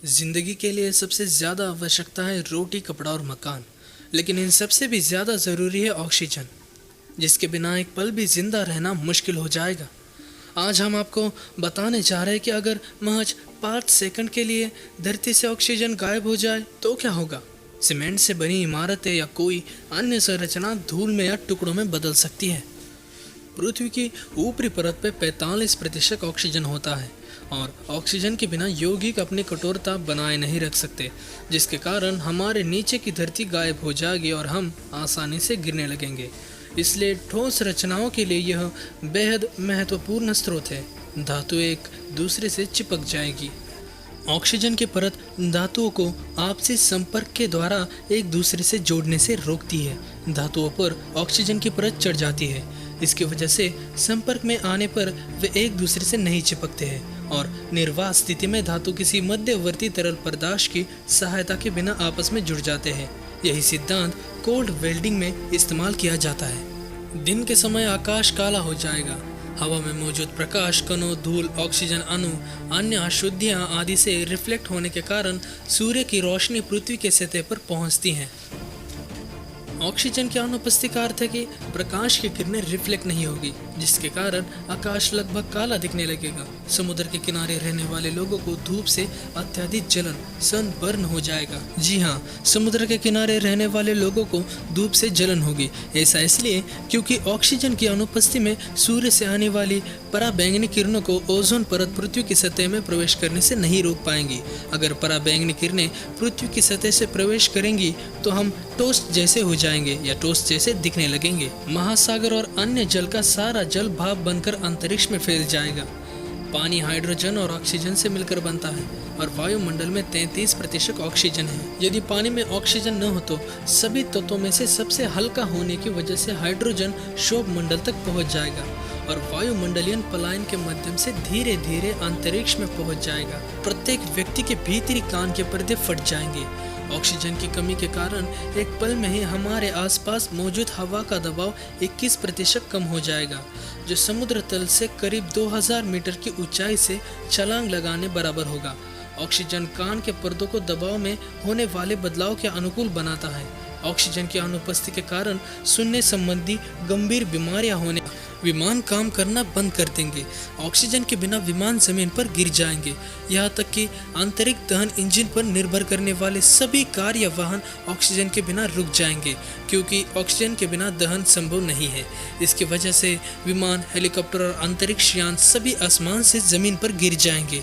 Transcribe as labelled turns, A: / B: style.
A: जिंदगी के लिए सबसे ज़्यादा आवश्यकता है रोटी, कपड़ा और मकान। लेकिन इन सबसे भी ज़्यादा ज़रूरी है ऑक्सीजन, जिसके बिना एक पल भी जिंदा रहना मुश्किल हो जाएगा। आज हम आपको बताने जा रहे हैं कि अगर महज 5 सेकंड के लिए धरती से ऑक्सीजन गायब हो जाए तो क्या होगा। सीमेंट से बनी इमारतें या कोई अन्य संरचना धूल में या टुकड़ों में बदल सकती है। पृथ्वी की ऊपरी परत पे 45% ऑक्सीजन होता है और ऑक्सीजन के बिना यौगिक अपनी कठोरता बनाए नहीं रख सकते, जिसके कारण हमारे नीचे की धरती गायब हो जाएगी और हम आसानी से गिरने लगेंगे। इसलिए ठोस रचनाओं के लिए यह बेहद महत्वपूर्ण स्रोत है। धातु एक दूसरे से चिपक जाएगी। ऑक्सीजन की परत धातुओं को आपसी संपर्क के द्वारा एक दूसरे से जोड़ने से रोकती है। धातुओं पर ऑक्सीजन की परत चढ़ जाती है। इसकी वजह से संपर्क में आने पर वे एक दूसरे से नहीं चिपकते हैं और निर्वात स्थिति में धातु किसी मध्यवर्ती तरल पदार्थ की सहायता के बिना आपस में जुड़ जाते हैं। यही सिद्धांत कोल्ड वेल्डिंग में इस्तेमाल किया जाता है। दिन के समय आकाश काला हो जाएगा। हवा में मौजूद प्रकाश कणों, धूल, ऑक्सीजन अणु, अन्य अशुद्धियां आदि से रिफ्लेक्ट होने के कारण सूर्य की रोशनी पृथ्वी के सतह पर पहुंचती है। ऑक्सीजन की अनुपस्थिति का अर्थ है कि प्रकाश की किरणें रिफ्लेक्ट नहीं होगी, जिसके कारण आकाश लगभग काला दिखने लगेगा। समुद्र के किनारे रहने वाले लोगों को धूप से अत्यधिक जलन सनबर्न हो जाएगा। जी हाँ, समुद्र के किनारे रहने वाले लोगों को धूप से जलन होगी। ऐसा इसलिए क्योंकि ऑक्सीजन की अनुपस्थिति में सूर्य से आने वाली पराबैंगनी किरणों को ओजोन परत पृथ्वी की सतह में प्रवेश करने से नहीं रोक पाएंगी। अगर पराबैंगनी किरणें पृथ्वी की सतह से प्रवेश करेंगी तो हम टोस्ट जैसे हो जाएंगे या टोस्ट जैसे दिखने लगेंगे। महासागर और अन्य जल का सारा जल भाप बनकर अंतरिक्ष में फैल जाएगा। पानी हाइड्रोजन और ऑक्सीजन से मिलकर बनता है और वायुमंडल में 33% ऑक्सीजन है। यदि पानी में ऑक्सीजन न हो तो सभी तत्वों में से सबसे हल्का होने की वजह से हाइड्रोजन शोभ मंडल तक पहुंच जाएगा और वायुमंडलीय पलायन के माध्यम से धीरे धीरे अंतरिक्ष में पहुंच जाएगा। प्रत्येक व्यक्ति के भीतरी कान के पर्दे फट जाएंगे। ऑक्सीजन की कमी के कारण एक पल में ही हमारे आसपास मौजूद हवा का दबाव 21% कम हो जाएगा, जो समुद्र तल से करीब 2000 मीटर की ऊंचाई से छलांग लगाने बराबर होगा। ऑक्सीजन कान के पर्दों को दबाव में होने वाले बदलाव के अनुकूल बनाता है। ऑक्सीजन की अनुपस्थिति के कारण सुनने संबंधी गंभीर बीमारियां होने, विमान काम करना बंद कर देंगे। ऑक्सीजन के बिना विमान जमीन पर गिर जाएंगे। यहाँ तक कि आंतरिक दहन इंजन पर निर्भर करने वाले सभी कार या वाहन ऑक्सीजन के बिना रुक जाएंगे, क्योंकि ऑक्सीजन के बिना दहन संभव नहीं है। इसकी वजह से विमान, हेलीकॉप्टर और अंतरिक्ष यान सभी आसमान से जमीन पर गिर जाएंगे।